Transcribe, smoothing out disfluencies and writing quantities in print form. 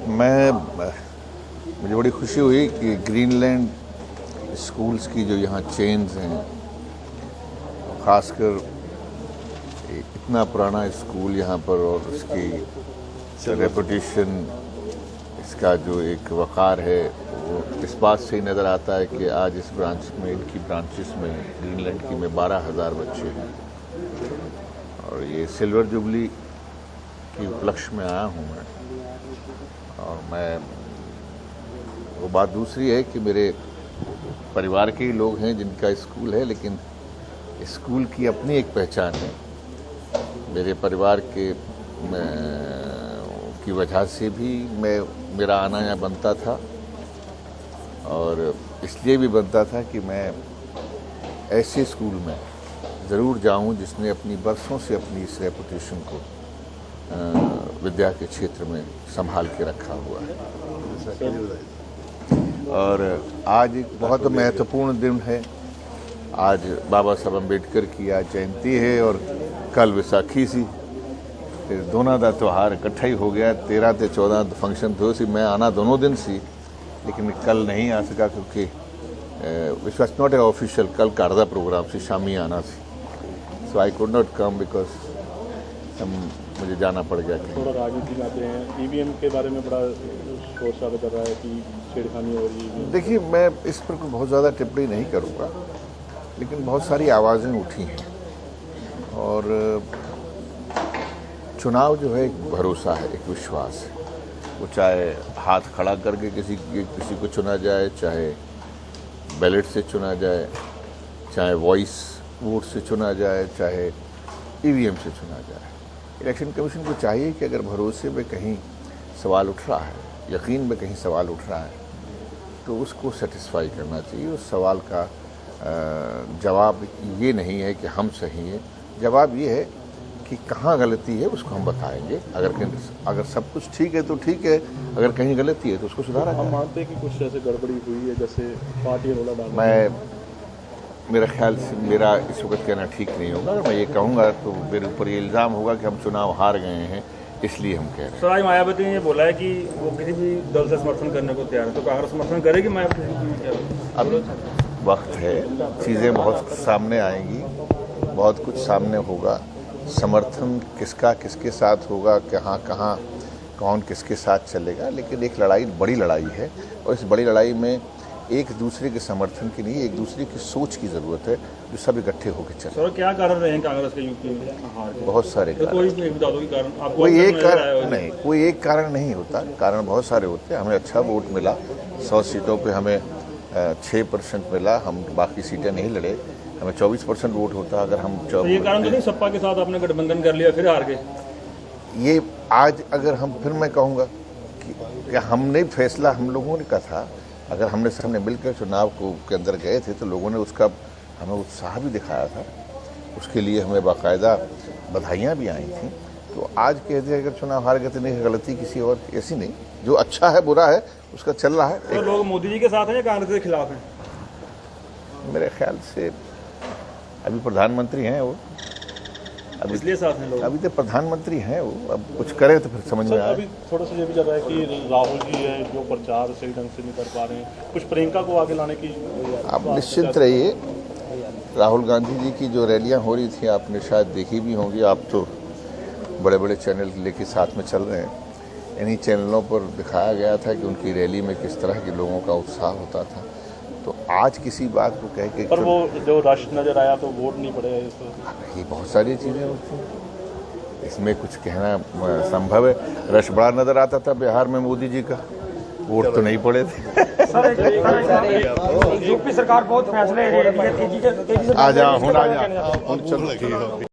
मुझे बड़ी खुशी हुई कि ग्रीनलैंड स्कूल्स की जो यहाँ चेन्स हैं, ख़ासकर इतना पुराना स्कूल यहाँ पर और उसकी रेपुटेशन, इसका जो एक वक़ार है, वो इस बात से ही नज़र आता है कि आज इस ब्रांच में, इनकी ब्रांचेस में, ग्रीनलैंड की में 12,000 बच्चे हैं। और ये सिल्वर जुबली की उपलक्ष्य में आया हूँ मैं। और मैं, वो बात दूसरी है कि मेरे परिवार के ही लोग हैं जिनका स्कूल है, लेकिन स्कूल की अपनी एक पहचान है। मेरे परिवार के की वजह से भी मेरा आना यहाँ बनता था, और इसलिए भी बनता था कि मैं ऐसे स्कूल में ज़रूर जाऊँ जिसने अपनी बरसों से अपनी इस रेपुटेशन को विद्या के क्षेत्र में संभाल के रखा हुआ है। और आज एक बहुत महत्वपूर्ण दिन है। आज बाबा साहब अम्बेडकर की आज जयंती है और कल विसाखी सी, दोनों का त्यौहार इकट्ठा ही हो गया। 13 ते 14 फंक्शन थे सी, मैं आना दोनों दिन सी, लेकिन कल नहीं आ सका क्योंकि which was not a official, कल घर का प्रोग्राम से शामी आना सी, so I could not come because मुझे जाना पड़ गया। थोड़ा राजनीति में आते हैं, ईवीएम के बारे में बड़ा शोर शराबा कर रहा है कि छेड़खानी हो रही है। देखिए, मैं इस पर बहुत ज़्यादा टिप्पणी नहीं करूँगा, लेकिन बहुत सारी आवाज़ें उठी हैं। और चुनाव जो है एक भरोसा है, एक विश्वास है। वो चाहे हाथ खड़ा करके किसी को चुना जाए, चाहे बैलेट से चुना जाए, चाहे वॉइस वोट से चुना जाए, चाहे ईवीएम से चुना जाए। इलेक्शन कमीशन को चाहिए कि अगर भरोसे में कहीं सवाल उठ रहा है, यकीन में कहीं सवाल उठ रहा है, तो उसको सेटिस्फाई करना चाहिए। उस सवाल का जवाब ये नहीं है कि हम सही हैं, जवाब ये है कि कहाँ गलती है उसको हम बताएंगे। अगर सब कुछ ठीक है तो ठीक है, अगर कहीं गलती है तो उसको सुधारा जाए। हम मानते हैं कि कुछ ऐसे गड़बड़ी हुई है, जैसे पार्टी रोला डाल। मेरा ख्याल से मेरा इस वक्त कहना ठीक नहीं होगा। अगर मैं ये कहूँगा तो मेरे ऊपर ये इल्ज़ाम होगा कि हम चुनाव हार गए हैं, इसलिए हम कह रहे हैं। सर, आज मायावती ने ये बोला है कि वो किसी भी दल से समर्थन करने को तैयार है, तो कांग्रेस समर्थन करेगी मायावती? अब वक्त है, चीज़ें बहुत सामने आएंगी, बहुत कुछ सामने होगा। समर्थन किसका किसके साथ होगा, कहाँ कौन किसके साथ चलेगा, लेकिन एक लड़ाई, बड़ी लड़ाई है, और इस बड़ी लड़ाई में एक दूसरे के समर्थन की नहीं, एक दूसरे की सोच की ज़रूरत है, जो सब इकट्ठे होकर चले। सर, क्या कारण रहे हैं कांग्रेस के यूपी में हार के? बहुत सारे कारण। कोई बता दो कि कारण आपको? कोई एक कारण नहीं, कोई एक कारण नहीं होता, कारण बहुत सारे होते हैं। हमें अच्छा वोट मिला, 100 सीटों पे हमें 6% मिला, हम बाकी सीटें नहीं लड़े। हमें 24% वोट होता अगर हम तो ये कारण तो नहीं सपा के साथ आपने गठबंधन कर लिया फिर हार गए? ये आज अगर हम, फिर मैं कहूँगा कि हमने फैसला, हम लोगों ने कहा था, अगर हमने सामने मिलकर चुनाव के अंदर गए थे तो लोगों ने उसका हमें उत्साह भी दिखाया था, उसके लिए हमें बाकायदा बधाइयाँ भी आई थी। तो आज कहते हैं अगर चुनाव हार गए तो नहीं, गलती किसी और की, ऐसी नहीं। जो अच्छा है बुरा है उसका चल रहा है। तो लोग मोदी जी के साथ हैं या कांग्रेस के खिलाफ हैं? मेरे ख्याल से अभी प्रधानमंत्री हैं वो, अभी इसलिए साथ हैं लोग। अभी तो प्रधानमंत्री हैं वो, अब कुछ करे तो फिर समझ में आए। अभी थोड़ा सा ये भी चल रहा है कि राहुल जी है जो प्रचार सही ढंग से नहीं कर पा रहे हैं, कुछ प्रियंका को आगे लाने की। आप निश्चिंत रहिए, राहुल गांधी जी की जो रैलियां हो रही थी आपने शायद देखी भी होंगी। आप तो बड़े बड़े चैनल लेके साथ में चल रहे हैं, इन्हीं चैनलों पर दिखाया गया था कि उनकी रैली में किस तरह के लोगों का उत्साह होता था। तो आज किसी बात को कह के, पर वो जो रश नजर आया तो वोट नहीं पड़ेगा इसको। ये बहुत सारी चीज़ें होती हैं, इसमें कुछ कहना संभव है। रश बड़ा नज़र आता था बिहार में मोदी जी का, वोट तो नहीं पड़े थे। यूपी सरकार बहुत फैसले ले रही है, तेजी से आ जा चलो।